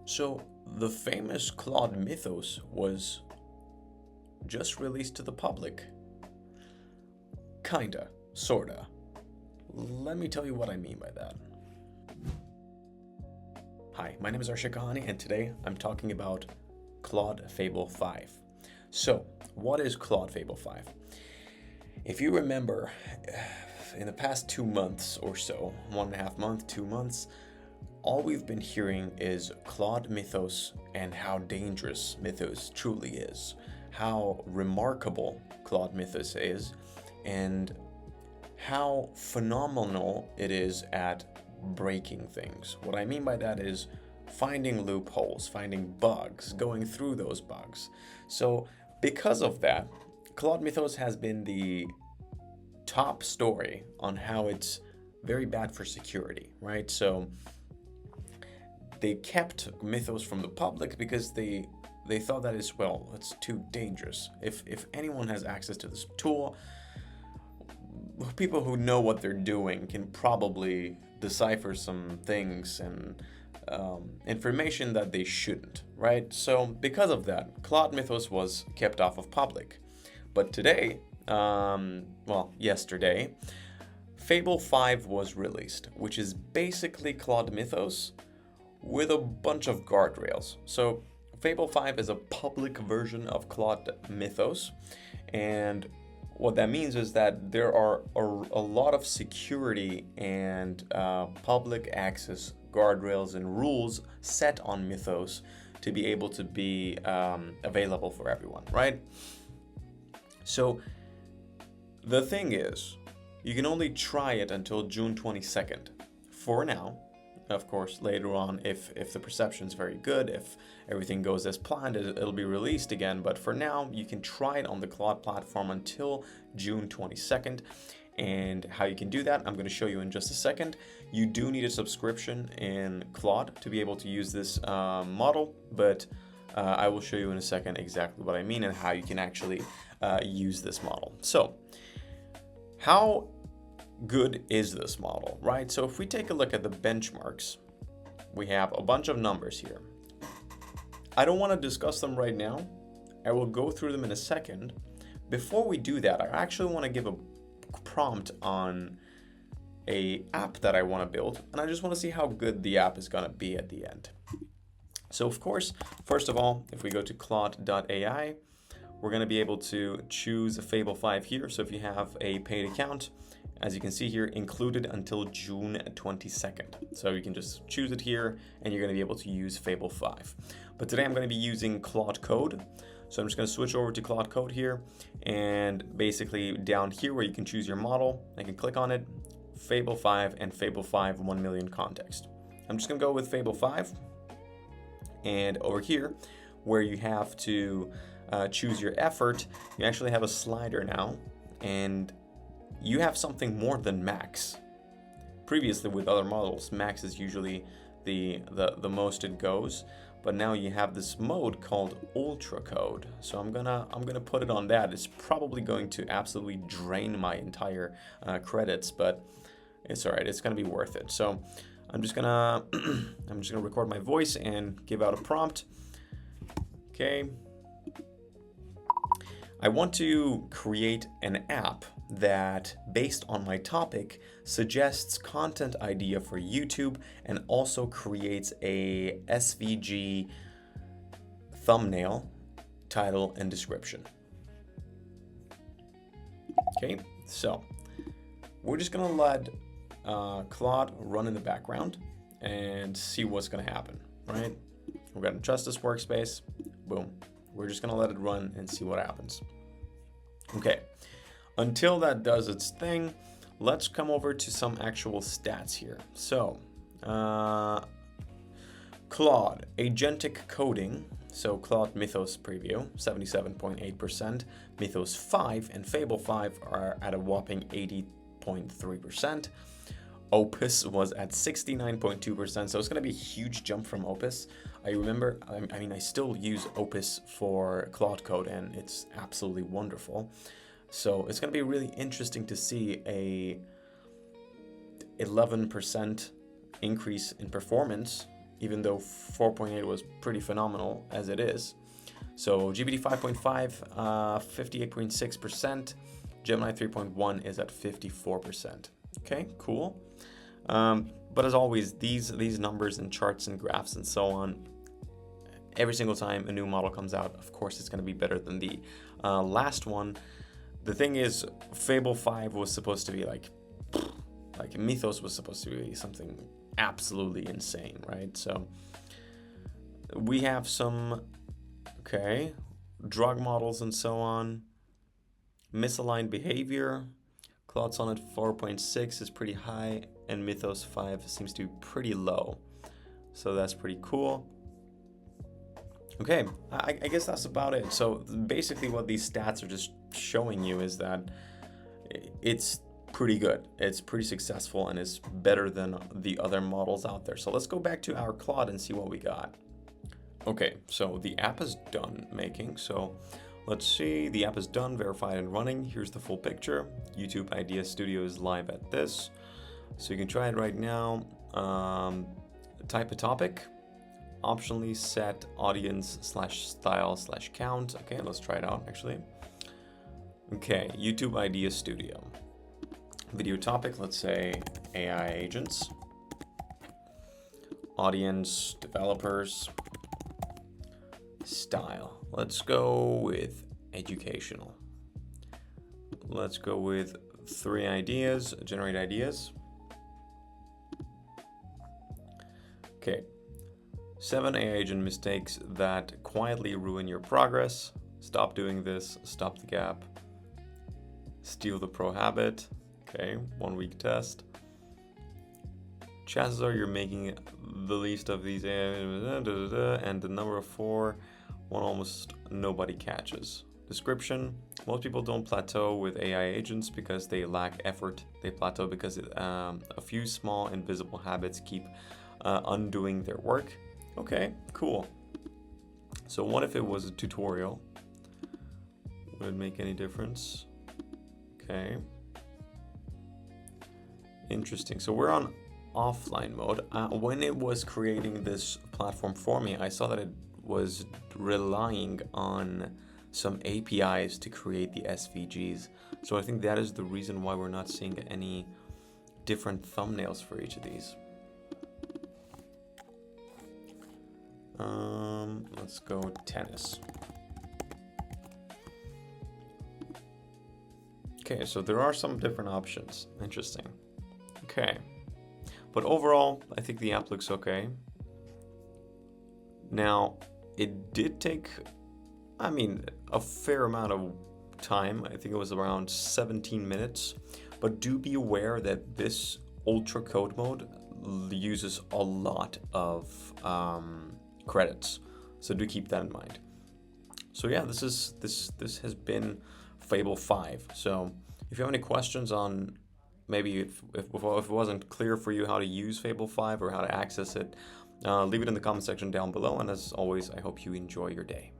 So, the famous Claude Mythos was just released to the public. Kinda, sorta. Let me tell you what I mean by that. Hi, my name is Arshia Kahani, and today I'm talking about Claude Fable 5. So, what is Claude Fable 5? If you remember, in the past 2 months or so, 1.5 months, 2 months, all we've been hearing is Claude Mythos and how dangerous Mythos truly is, how remarkable Claude Mythos is, and how phenomenal it is at breaking things. What I mean by that is finding loopholes, finding bugs, going through those bugs. So because of that, Claude Mythos has been the top story on how it's very bad for security, right? So they kept Mythos from the public because they thought that it's too dangerous. If anyone has access to this tool, people who know what they're doing can probably decipher some things and information that they shouldn't, right? So because of that, Claude Mythos was kept off of public. But today, yesterday, Fable 5 was released, which is basically Claude Mythos with a bunch of guardrails. So Fable 5 is a public version of Claude Mythos, and what that means is that there are a lot of security and public access guardrails and rules set on Mythos to be able to be available for everyone, right? So the thing is, you can only try it until June 22nd. For now, of course, later on, if the perception is very good, if everything goes as planned, it'll be released again. But for now, you can try it on the Claude platform until June 22nd. And how you can do that, I'm going to show you in just a second. You do need a subscription in Claude to be able to use this model, but I will show you in a second exactly what I mean and how you can actually use this model. So, how good is this model, right? So if we take a look at the benchmarks, we have a bunch of numbers here. I don't want to discuss them right now. I will go through them in a second. Before we do that, I actually want to give a prompt on a app that I want to build, and I just want to see how good the app is going to be at the end. So of course, first of all, if we go to claude.ai, we're going to be able to choose Fable 5 here. So if you have a paid account, as you can see here, included until June 22nd. So you can just choose it here and you're going to be able to use Fable 5. But today I'm going to be using Claude Code. So I'm just going to switch over to Claude Code here, and basically down here where you can choose your model, I can click on it, Fable 5 and Fable 5 1 million context. I'm just going to go with Fable 5, and over here where you have to choose your effort, you actually have a slider now, and you have something more than max. Previously with other models, max is usually the most it goes, but now you have this mode called ultra code. So I'm gonna put it on that. It's probably going to absolutely drain my entire credits, but it's all right. It's gonna be worth it. So I'm just gonna record my voice and give out a prompt. Okay. I want to create an app that, based on my topic, suggests content idea for YouTube and also creates a SVG thumbnail, title, and description. Okay, so we're just gonna let Claude run in the background and see what's gonna happen, right? We're gonna trust this workspace, boom. We're just gonna let it run and see what happens. Okay, until that does its thing, let's come over to some actual stats here. So, Claude, agentic coding, so Claude Mythos preview, 77.8%, Mythos 5 and Fable 5 are at a whopping 80.3%. Opus was at 69.2%, so it's going to be a huge jump from Opus. I still use Opus for Claude Code, and it's absolutely wonderful. So it's going to be really interesting to see a 11% increase in performance even though 4.8 was pretty phenomenal as it is. So GPT 5.5, 58.6%. Gemini 3.1 is at 54%. Okay, cool. But as always, these numbers and charts and graphs and so on, every single time a new model comes out, of course, it's going to be better than the last one. The thing is, Fable 5 was supposed to be like Mythos was supposed to be something absolutely insane, right? So we have some, okay, drug models and so on. Misaligned behavior. Claude Sonnet 4.6 is pretty high, and Mythos 5 seems to be pretty low. So that's pretty cool. Okay, I guess that's about it. So basically what these stats are just showing you is that it's pretty good. It's pretty successful and it's better than the other models out there. So let's go back to our Claude and see what we got. Okay, so the app is done making. So let's see, the app is done, verified and running. Here's the full picture. YouTube Idea Studio is live at this. So you can try it right now. Type a topic. Optionally set audience/style/count. Okay, let's try it out actually. Okay, YouTube Idea Studio. Video topic, let's say AI agents. Audience, developers. Style. Let's go with educational. Let's go with 3 ideas, generate ideas. Okay. 7 AI agent mistakes that quietly ruin your progress. Stop doing this, stop the gap. Steal the pro habit. Okay, 1 week test. Chances are you're making the least of these and the number of 4, one almost nobody catches. Description: most people don't plateau with AI agents because they lack effort. They plateau because a few small invisible habits keep undoing their work. Okay, cool. So what if it was a tutorial? Would it make any difference? Okay. Interesting. So we're on offline mode. When it was creating this platform for me, I saw that it was relying on some APIs to create the SVGs. So I think that is the reason why we're not seeing any different thumbnails for each of these. Let's go tennis. Okay, so there are some different options. Interesting. Okay. But overall, I think the app looks okay. Now, it did take, a fair amount of time. I think it was around 17 minutes. But do be aware that this ultra code mode uses a lot of credits. So do keep that in mind. So yeah, this has been Fable 5. So if you have any questions on maybe if it wasn't clear for you how to use Fable 5 or how to access it, leave it in the comment section down below. And as always, I hope you enjoy your day.